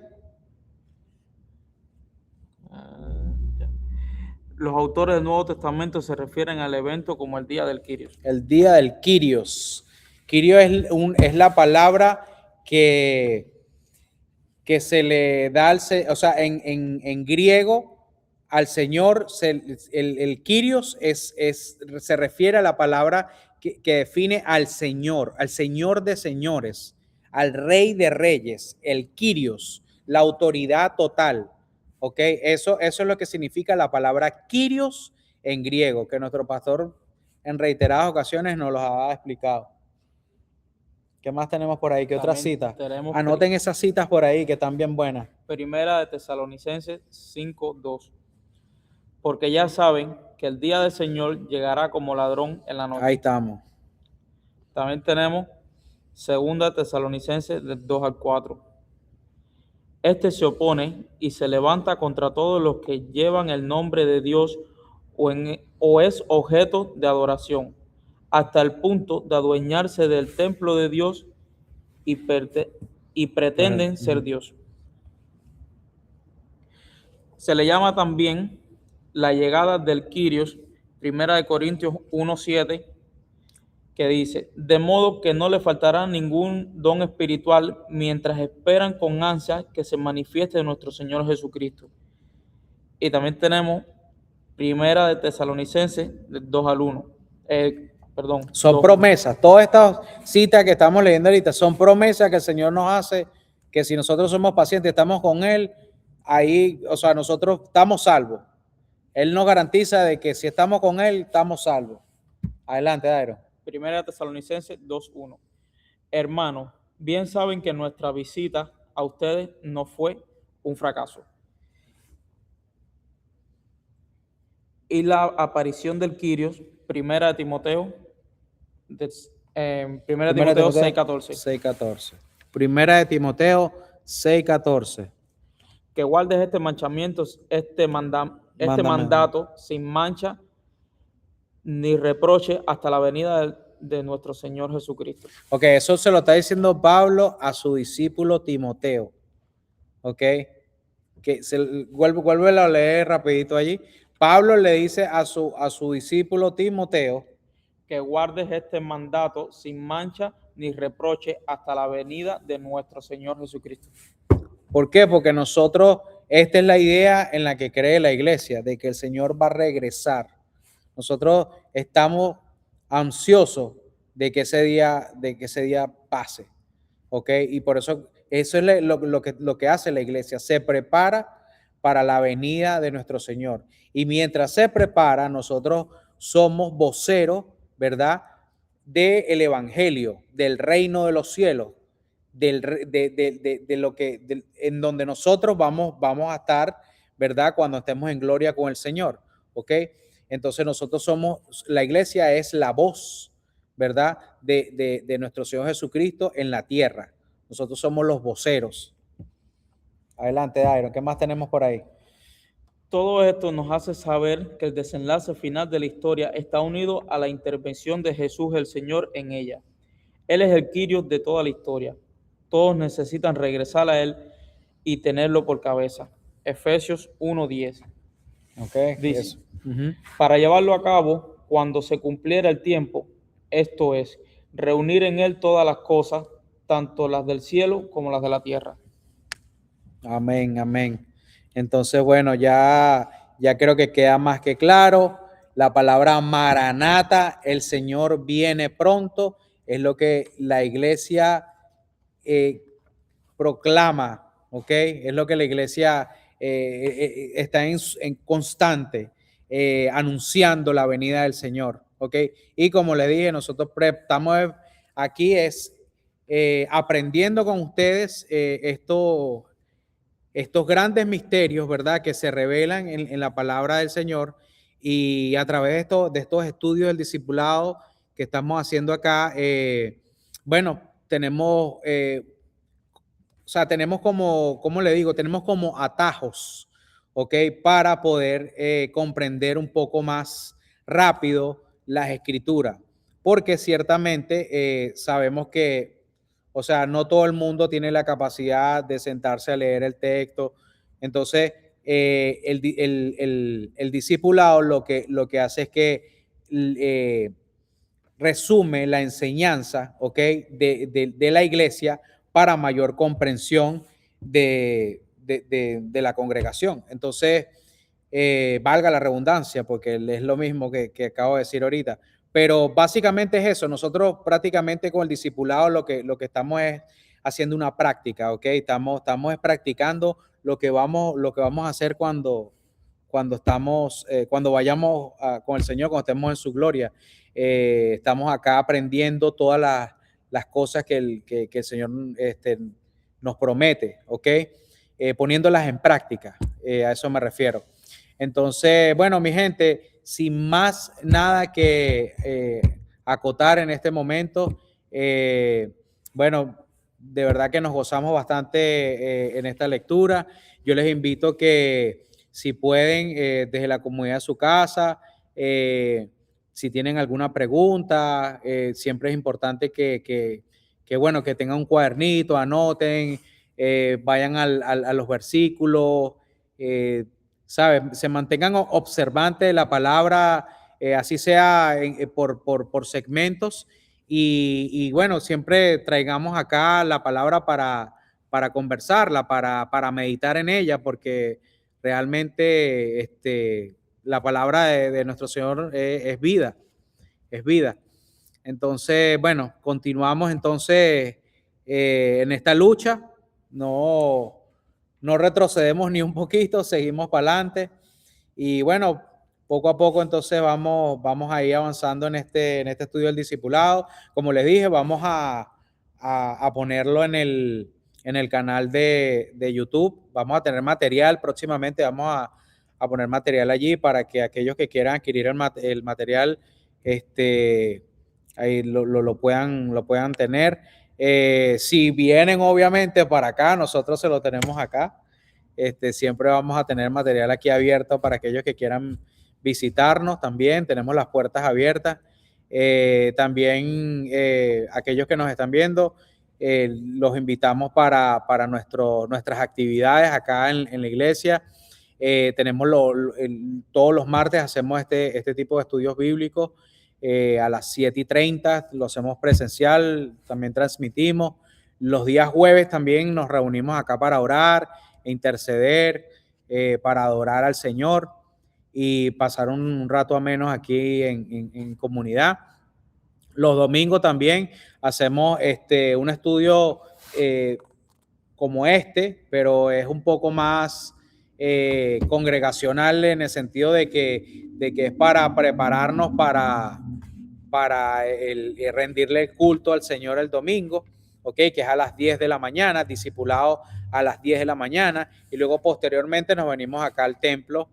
[SPEAKER 2] Los autores del Nuevo Testamento se refieren al evento como el día del Kyrios.
[SPEAKER 1] El día del Kyrios. Kyrios es la palabra que se le da o sea, en griego al Señor, el Kyrios se refiere a la palabra que define al Señor de señores, al Rey de reyes, el Kyrios, la autoridad total. ¿Ok? Eso es lo que significa la palabra Kyrios en griego, que nuestro pastor en reiteradas ocasiones nos lo ha explicado. ¿Qué más tenemos por ahí? ¿Qué otras citas? Anoten esas citas por ahí que están bien buenas.
[SPEAKER 2] Primera de Tesalonicenses 5:2. Porque ya saben que el día del Señor llegará como ladrón en la noche.
[SPEAKER 1] Ahí estamos.
[SPEAKER 2] También tenemos Segunda de Tesalonicenses del 2 al 4. Este se opone y se levanta contra todos los que llevan el nombre de Dios o es objeto de adoración, hasta el punto de adueñarse del templo de Dios y, y pretenden ser Dios. Se le llama también la llegada del Kyrios, 1 Corintios 1:7, que dice: de modo que no le faltará ningún don espiritual mientras esperan con ansia que se manifieste nuestro Señor Jesucristo. Y también tenemos 1 Tesalonicenses 2:1.
[SPEAKER 1] Son
[SPEAKER 2] 2:1.
[SPEAKER 1] promesas. Todas estas citas que estamos leyendo ahorita son promesas que el Señor nos hace, que si nosotros somos pacientes, estamos con Él, ahí, o sea, nosotros estamos salvos. Él nos garantiza de que si estamos con Él, estamos salvos. Adelante, Dairo.
[SPEAKER 2] 1 Tesalonicenses 2:1. Hermanos, bien saben que nuestra visita a ustedes no fue un fracaso. Y la aparición del Kyrios, 1 Timoteo 6:14.
[SPEAKER 1] 6:14. Primera de Timoteo 6:14.
[SPEAKER 2] Que guardes este manchamiento, este mandato sin mancha ni reproche hasta la venida de nuestro Señor Jesucristo.
[SPEAKER 1] Ok, eso se lo está diciendo Pablo a su discípulo Timoteo. Ok, que vuelve a leer rapidito allí. Pablo le dice a su discípulo Timoteo
[SPEAKER 2] que guardes este mandato sin mancha ni reproche hasta la venida de nuestro Señor Jesucristo.
[SPEAKER 1] ¿Por qué? Porque nosotros, esta es la idea en la que cree la iglesia, de que el Señor va a regresar. Nosotros estamos ansiosos de que ese día pase, ¿ok? Y por eso es lo que hace la iglesia, se prepara para la venida de nuestro Señor. Y mientras se prepara, nosotros somos voceros, ¿verdad?, del evangelio, del reino de los cielos, de lo que, en donde nosotros vamos a estar, ¿verdad?, cuando estemos en gloria con el Señor, ¿ok? Entonces nosotros somos, la iglesia es la voz, ¿verdad?, de nuestro Señor Jesucristo en la tierra. Nosotros somos los voceros. Adelante, Dairo, ¿qué más tenemos por ahí?
[SPEAKER 2] Todo esto nos hace saber que el desenlace final de la historia está unido a la intervención de Jesús el Señor en ella. Él es el Kyrios de toda la historia. Todos necesitan regresar a Él y tenerlo por cabeza. Efesios 1:10.
[SPEAKER 1] Okay,
[SPEAKER 2] dice, para llevarlo a cabo cuando se cumpliera el tiempo, esto es, reunir en Él todas las cosas, tanto las del cielo como las de la tierra.
[SPEAKER 1] Amén, amén. Entonces, bueno, ya creo que queda más que claro. La palabra Maranata, el Señor viene pronto, es lo que la iglesia proclama, ¿ok? Es lo que la iglesia está en constante anunciando la venida del Señor, ¿ok? Y como le dije, nosotros estamos aquí aprendiendo con ustedes estos grandes misterios, ¿verdad?, que se revelan en la palabra del Señor, y a través de estos estudios del discipulado que estamos haciendo acá, bueno, tenemos, tenemos como le digo, tenemos como atajos, ¿ok?, para poder comprender un poco más rápido las escrituras, porque ciertamente sabemos que, o sea, no todo el mundo tiene la capacidad de sentarse a leer el texto. Entonces, el discipulado lo que hace es que resume la enseñanza, ¿ok?, de la iglesia para mayor comprensión de la congregación. Entonces, valga la redundancia, porque es lo mismo que acabo de decir ahorita. Pero básicamente es eso. Nosotros prácticamente con el discipulado lo que estamos es haciendo una práctica, ¿ok? Estamos practicando lo que vamos a hacer cuando vayamos con el Señor, cuando estemos en su gloria. Estamos acá aprendiendo todas las cosas que el Señor nos promete, ¿ok? Poniéndolas en práctica, a eso me refiero. Entonces, bueno, mi gente, sin más nada que acotar en este momento, bueno, de verdad que nos gozamos bastante en esta lectura. Yo les invito que si pueden, desde la comodidad de su casa, si tienen alguna pregunta, siempre es importante bueno, que tengan un cuadernito, anoten, vayan a los versículos, ¿saben? Se mantengan observantes de la palabra, así sea por segmentos. Y bueno, siempre traigamos acá la palabra para conversarla, para meditar en ella, porque realmente la palabra de nuestro Señor es vida, es vida. Entonces, bueno, continuamos entonces en esta lucha, no, no retrocedemos ni un poquito, seguimos para adelante y bueno, poco a poco entonces vamos a ir avanzando en este estudio del discipulado. Como les dije, vamos a ponerlo en el canal de YouTube, vamos a tener material próximamente, vamos a poner material allí para que aquellos que quieran adquirir el material, ahí lo puedan tener. Si vienen obviamente para acá, nosotros se lo tenemos acá. Siempre vamos a tener material aquí abierto para aquellos que quieran visitarnos también. Tenemos las puertas abiertas. También aquellos que nos están viendo, los invitamos para nuestras actividades acá en la iglesia. Tenemos todos los martes hacemos este tipo de estudios bíblicos. A las 7:30 lo hacemos presencial, también transmitimos. Los días jueves también nos reunimos acá para orar e interceder, para adorar al Señor y pasar un rato ameno aquí en comunidad. Los domingos también hacemos un estudio como pero es un poco más congregacional en el sentido de que es para prepararnos para rendirle el culto al Señor el domingo, ¿okay? Que es a las 10 de la mañana, discipulado a las 10 de la mañana, y luego posteriormente nos venimos acá al templo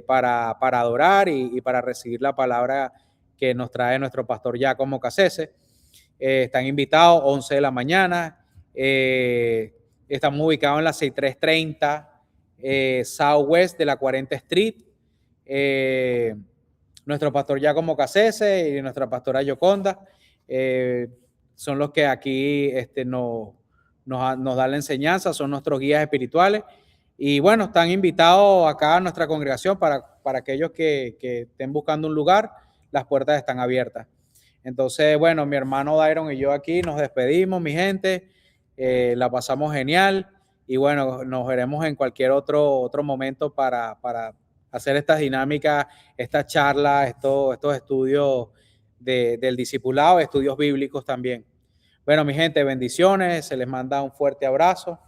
[SPEAKER 1] para adorar y para recibir la palabra que nos trae nuestro pastor Giacomo Cassese. Están invitados 11 de la mañana, estamos ubicados en la 6330 Southwest de la 40 Street. Nuestro pastor Giacomo Cassese y nuestra pastora Yoconda son los que aquí nos dan la enseñanza, son nuestros guías espirituales. Y bueno, están invitados acá a nuestra congregación para aquellos que estén buscando un lugar, las puertas están abiertas. Entonces, bueno, mi hermano Dairon y yo aquí nos despedimos, mi gente, la pasamos genial y bueno, nos veremos en cualquier otro momento para hacer estas dinámicas, estas charlas, estos estudios del discipulado, estudios bíblicos también. Bueno, mi gente, bendiciones, se les manda un fuerte abrazo.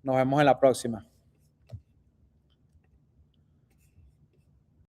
[SPEAKER 1] Nos vemos en la próxima.